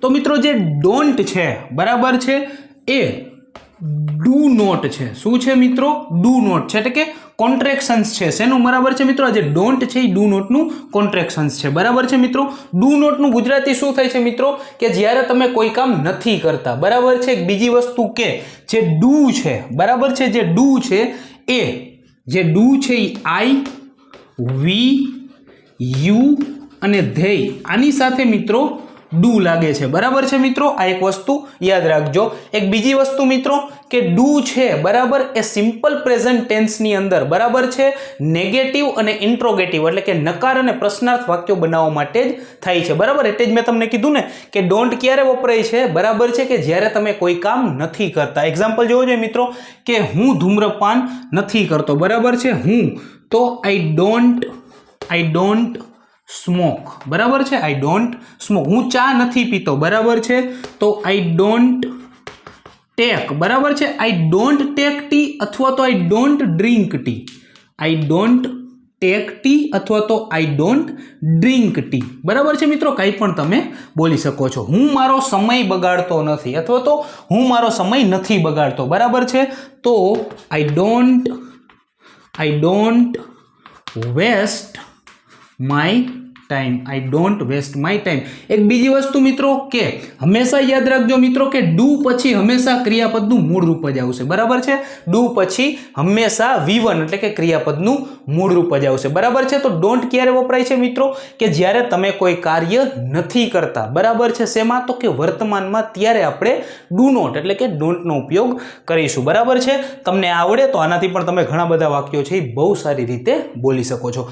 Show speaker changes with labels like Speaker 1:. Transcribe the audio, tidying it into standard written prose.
Speaker 1: તો મિત્રો જે ડોન્ટ છે બરાબર છે એ ડુ નોટ છે. શું છે મિત્રો? ડુ નોટ છે, એટલે કે કોન્ટ્રેક્શન્સ છે. શેનું બરાબર છે મિત્રો? આ જે ડોન્ટ છે એ ડુ નોટનું કોન્ટ્રેક્શન્સ છે. બરાબર છે મિત્રો? ડુ નોટનું ગુજરાતી શું થાય છે મિત્રો? કે જ્યારે તમે કોઈ કામ નથી કરતા. બરાબર છે? બીજી વસ્તુ કે જે ડુ છે બરાબર છે, જે ડુ છે એ જે ડુ છે એ આઈ, વી, યુ અને ધેય આની સાથે મિત્રો ડુ લાગે છે. બરાબર છે મિત્રો? આ એક વસ્તુ યાદ રાખજો. એક બીજી વસ્તુ મિત્રો કે ડુ છે બરાબર એ સિમ્પલ પ્રેઝન્ટ ટેન્સની અંદર બરાબર છે નેગેટિવ અને ઇન્ટ્રોગેટિવ એટલે કે નકાર અને પ્રશ્નાર્થ વાક્યો બનાવવા માટે જ થાય છે. બરાબર? એટલે જ મેં તમને કીધું ને કે ડોન્ટ ક્યારે વપરાય છે બરાબર છે કે જ્યારે તમે કોઈ કામ નથી કરતા. એક્ઝામ્પલ જોવો જોઈએ મિત્રો કે હું ધૂમ્રપાન નથી કરતો. બરાબર છે? હું તો આઈ ડોન્ટ સ્મોક. બરાબર છે? I don't smoke. હું ચા નથી પીતો. બરાબર છે? તો આઈ ડોન્ટ ટેક. બરાબર છે? આઈ ડોન્ટ ટેક ટી અથવા તો I don't drink tea. I don't take T અથવા તો આઈ ડોન્ટ ડ્રિંક ટી. બરાબર છે મિત્રો? કંઈ પણ તમે બોલી શકો છો. હું મારો સમય બગાડતો નથી અથવા તો હું મારો સમય નથી બગાડતો. બરાબર છે? તો I don't waste my time. I don't waste my time. એક બીજી વસ્તુ મિત્રો કે હંમેશા યાદ રાખજો મિત્રો કે ડુ પછી હંમેશા ક્રિયાપદનું મૂળ રૂપ જ આવશે. બરાબર છે? ડુ પછી હંમેશા V1 એટલે કે ક્રિયાપદનું મૂળ રૂપ જ આવશે. બરાબર છે? તો ડોન્ટ ક્યારે વપરાય છે મિત્રો? કે જ્યારે તમે કોઈ કાર્ય નથી કરતા. બરાબર છે? શેમાં? તો કે વર્તમાનમાં. ત્યારે આપણે ડુ નોટ એટલે કે ડોન્ટનો ઉપયોગ કરીશું. બરાબર છે? તમને આવડે તો આનાથી પણ તમે ઘણા બધા વાક્યો છે એ બહુ સારી રીતે બોલી શકો છો.